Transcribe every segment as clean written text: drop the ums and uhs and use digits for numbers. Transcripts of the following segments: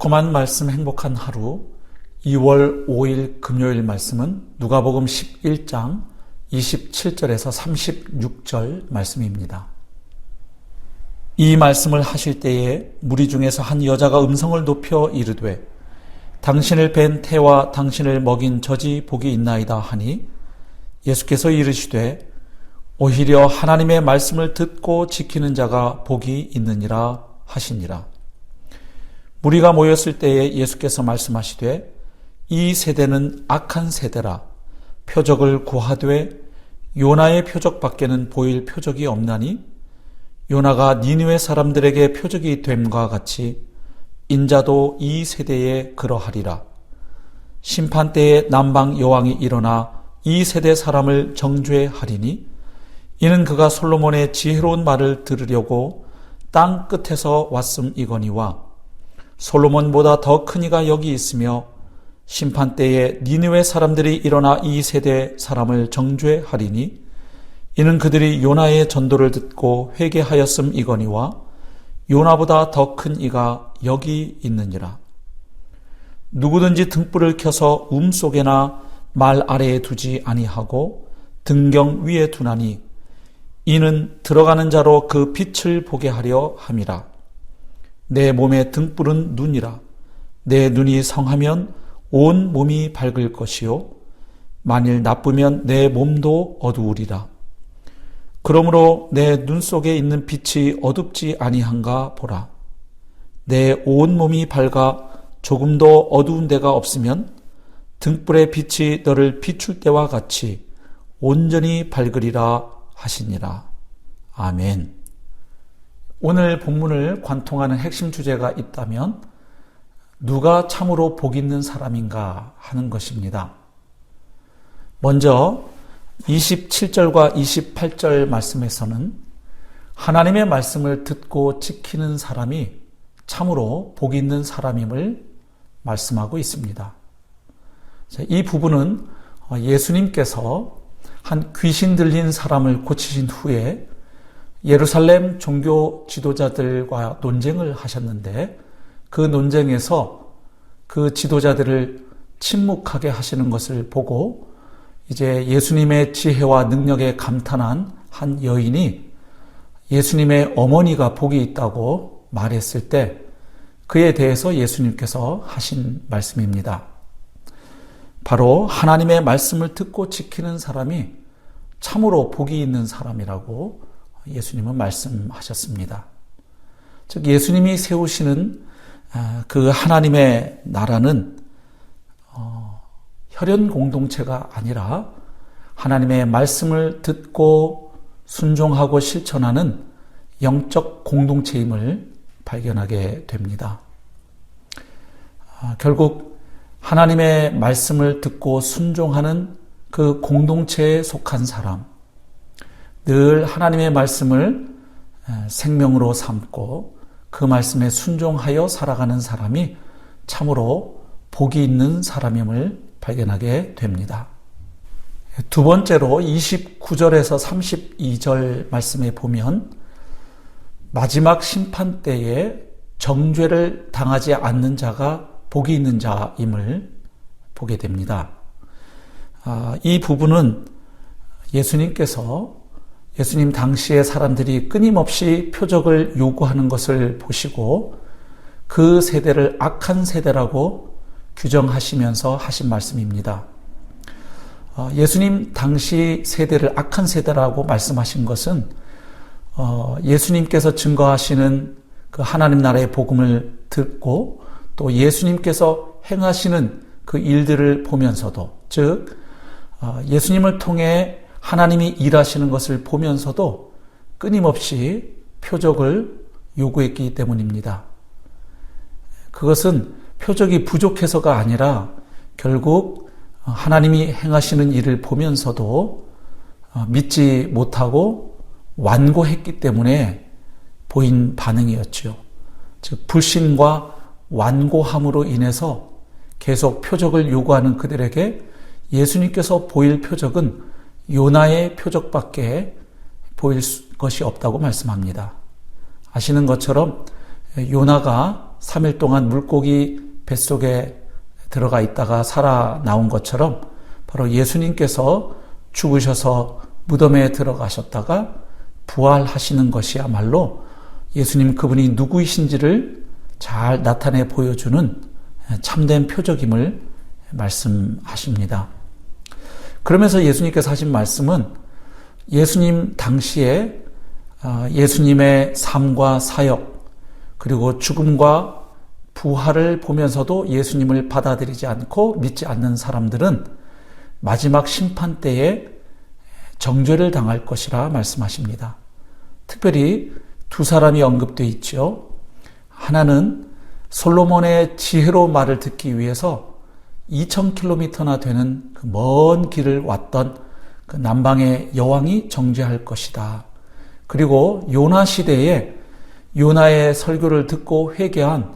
달콤한 말씀 행복한 하루 2월 5일 금요일 말씀은 누가복음 11장 27절에서 36절 말씀입니다. 이 말씀을 하실 때에 무리 중에서 한 여자가 음성을 높여 이르되 당신을 뵌 태와 당신을 먹인 젖이 복이 있나이다 하니 예수께서 이르시되 오히려 하나님의 말씀을 듣고 지키는 자가 복이 있느니라 하시니라. 무리가 모였을 때에 예수께서 말씀하시되 이 세대는 악한 세대라. 표적을 구하되 요나의 표적밖에는 보일 표적이 없나니 요나가 니느웨 사람들에게 표적이 됨과 같이 인자도 이 세대에 그러하리라. 심판 때에 남방 여왕이 일어나 이 세대 사람을 정죄하리니 이는 그가 솔로몬의 지혜로운 말을 들으려고 땅 끝에서 왔음이거니와 솔로몬보다 더 큰 이가 여기 있으며 심판 때에 니느웨 사람들이 일어나 이 세대 사람을 정죄하리니 이는 그들이 요나의 전도를 듣고 회개하였음이거니와 요나보다 더 큰 이가 여기 있느니라. 누구든지 등불을 켜서 속에나 말 아래에 두지 아니하고 등경 위에 두나니 이는 들어가는 자로 그 빛을 보게 하려 함이라. 내 몸의 등불은 눈이라. 내 눈이 성하면 온 몸이 밝을 것이요 만일 나쁘면 내 몸도 어두우리라. 그러므로 내 눈 속에 있는 빛이 어둡지 아니한가 보라. 내 온 몸이 밝아 조금도 어두운 데가 없으면 등불의 빛이 너를 비출 때와 같이 온전히 밝으리라 하시니라. 아멘. 오늘 본문을 관통하는 핵심 주제가 있다면 누가 참으로 복 있는 사람인가 하는 것입니다. 먼저 27절과 28절 말씀에서는 하나님의 말씀을 듣고 지키는 사람이 참으로 복 있는 사람임을 말씀하고 있습니다. 이 부분은 예수님께서 한 귀신 들린 사람을 고치신 후에 예루살렘 종교 지도자들과 논쟁을 하셨는데 그 논쟁에서 그 지도자들을 침묵하게 하시는 것을 보고 이제 예수님의 지혜와 능력에 감탄한 한 여인이 예수님의 어머니가 복이 있다고 말했을 때 그에 대해서 예수님께서 하신 말씀입니다. 바로 하나님의 말씀을 듣고 지키는 사람이 참으로 복이 있는 사람이라고 예수님은 말씀하셨습니다. 즉 예수님이 세우시는 그 하나님의 나라는 혈연 공동체가 아니라 하나님의 말씀을 듣고 순종하고 실천하는 영적 공동체임을 발견하게 됩니다. 결국 하나님의 말씀을 듣고 순종하는 그 공동체에 속한 사람, 늘 하나님의 말씀을 생명으로 삼고 그 말씀에 순종하여 살아가는 사람이 참으로 복이 있는 사람임을 발견하게 됩니다. 두 번째로 29절에서 32절 말씀에 보면 마지막 심판 때에 정죄를 당하지 않는 자가 복이 있는 자임을 보게 됩니다. 이 부분은 예수님 당시의 사람들이 끊임없이 표적을 요구하는 것을 보시고 그 세대를 악한 세대라고 규정하시면서 하신 말씀입니다. 예수님 당시 세대를 악한 세대라고 말씀하신 것은 예수님께서 증거하시는 그 하나님 나라의 복음을 듣고 또 예수님께서 행하시는 그 일들을 보면서도, 즉 예수님을 통해 하나님이 일하시는 것을 보면서도 끊임없이 표적을 요구했기 때문입니다. 그것은 표적이 부족해서가 아니라 결국 하나님이 행하시는 일을 보면서도 믿지 못하고 완고했기 때문에 보인 반응이었죠. 즉 불신과 완고함으로 인해서 계속 표적을 요구하는 그들에게 예수님께서 보일 표적은 요나의 표적밖에 보일 것이 없다고 말씀합니다. 아시는 것처럼 요나가 3일 동안 물고기 뱃속에 들어가 있다가 살아나온 것처럼 바로 예수님께서 죽으셔서 무덤에 들어가셨다가 부활하시는 것이야말로 예수님 그분이 누구이신지를 잘 나타내 보여주는 참된 표적임을 말씀하십니다. 그러면서 예수님께서 하신 말씀은 예수님 당시에 예수님의 삶과 사역 그리고 죽음과 부활을 보면서도 예수님을 받아들이지 않고 믿지 않는 사람들은 마지막 심판 때에 정죄를 당할 것이라 말씀하십니다. 특별히 두 사람이 언급되어 있죠. 하나는 솔로몬의 지혜로운 말을 듣기 위해서 2000km나 되는 그 먼 길을 왔던 그 남방의 여왕이 정죄할 것이다. 그리고 요나 시대에 요나의 설교를 듣고 회개한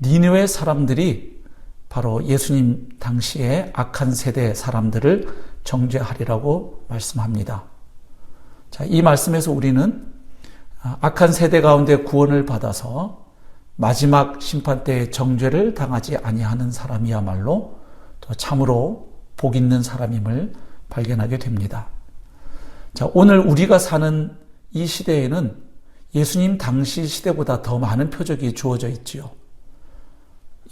니느웨 사람들이 바로 예수님 당시에 악한 세대 사람들을 정죄하리라고 말씀합니다. 자, 이 말씀에서 우리는 악한 세대 가운데 구원을 받아서 마지막 심판 때의 정죄를 당하지 아니하는 사람이야말로 또 참으로 복 있는 사람임을 발견하게 됩니다. 자, 오늘 우리가 사는 이 시대에는 예수님 당시 시대보다 더 많은 표적이 주어져 있지요.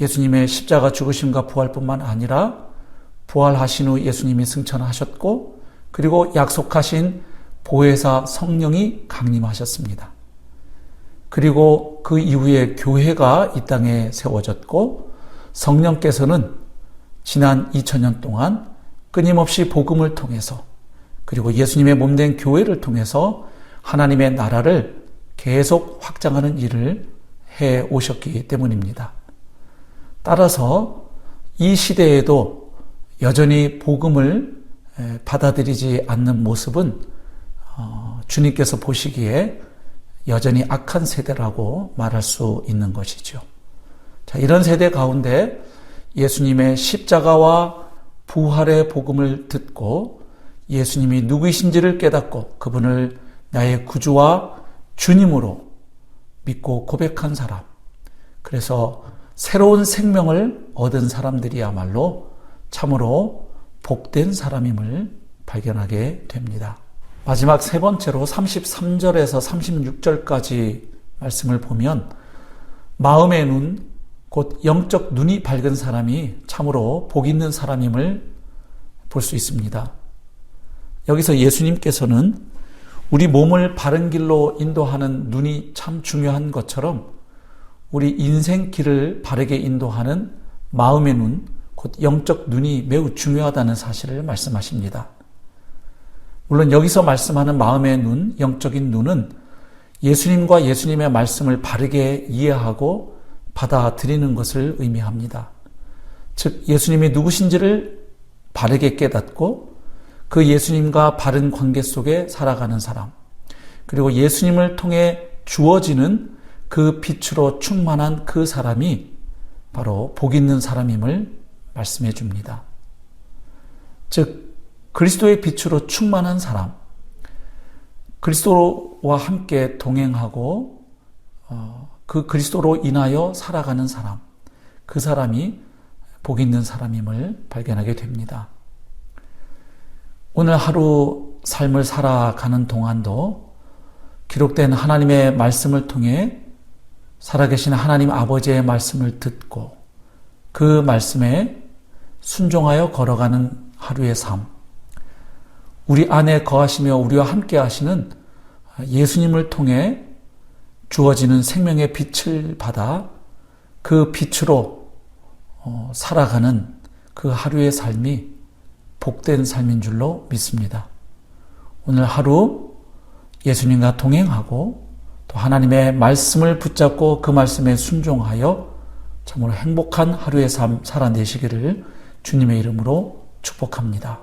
예수님의 십자가 죽으심과 부활뿐만 아니라 부활하신 후 예수님이 승천하셨고 그리고 약속하신 보혜사 성령이 강림하셨습니다. 그리고 그 이후에 교회가 이 땅에 세워졌고 성령께서는 지난 2000년 동안 끊임없이 복음을 통해서 그리고 예수님의 몸된 교회를 통해서 하나님의 나라를 계속 확장하는 일을 해 오셨기 때문입니다. 따라서 이 시대에도 여전히 복음을 받아들이지 않는 모습은 주님께서 보시기에 여전히 악한 세대라고 말할 수 있는 것이죠. 자, 이런 세대 가운데 예수님의 십자가와 부활의 복음을 듣고 예수님이 누구이신지를 깨닫고 그분을 나의 구주와 주님으로 믿고 고백한 사람, 그래서 새로운 생명을 얻은 사람들이야말로 참으로 복된 사람임을 발견하게 됩니다. 마지막 세 번째로 33절에서 36절까지 말씀을 보면 마음의 눈, 곧 영적 눈이 밝은 사람이 참으로 복 있는 사람임을 볼 수 있습니다. 여기서 예수님께서는 우리 몸을 바른 길로 인도하는 눈이 참 중요한 것처럼 우리 인생 길을 바르게 인도하는 마음의 눈, 곧 영적 눈이 매우 중요하다는 사실을 말씀하십니다. 물론 여기서 말씀하는 마음의 눈, 영적인 눈은 예수님과 예수님의 말씀을 바르게 이해하고 받아들이는 것을 의미합니다. 즉 예수님이 누구신지를 바르게 깨닫고 그 예수님과 바른 관계 속에 살아가는 사람, 그리고 예수님을 통해 주어지는 그 빛으로 충만한 그 사람이 바로 복 있는 사람임을 말씀해 줍니다. 즉 그리스도의 빛으로 충만한 사람, 그리스도와 함께 동행하고 그 그리스도로 인하여 살아가는 사람, 그 사람이 복 있는 사람임을 발견하게 됩니다. 오늘 하루 삶을 살아가는 동안도 기록된 하나님의 말씀을 통해 살아계신 하나님 아버지의 말씀을 듣고 그 말씀에 순종하여 걸어가는 하루의 삶, 우리 안에 거하시며 우리와 함께 하시는 예수님을 통해 주어지는 생명의 빛을 받아 그 빛으로 살아가는 그 하루의 삶이 복된 삶인 줄로 믿습니다. 오늘 하루 예수님과 동행하고 또 하나님의 말씀을 붙잡고 그 말씀에 순종하여 참으로 행복한 하루의 삶 살아내시기를 주님의 이름으로 축복합니다.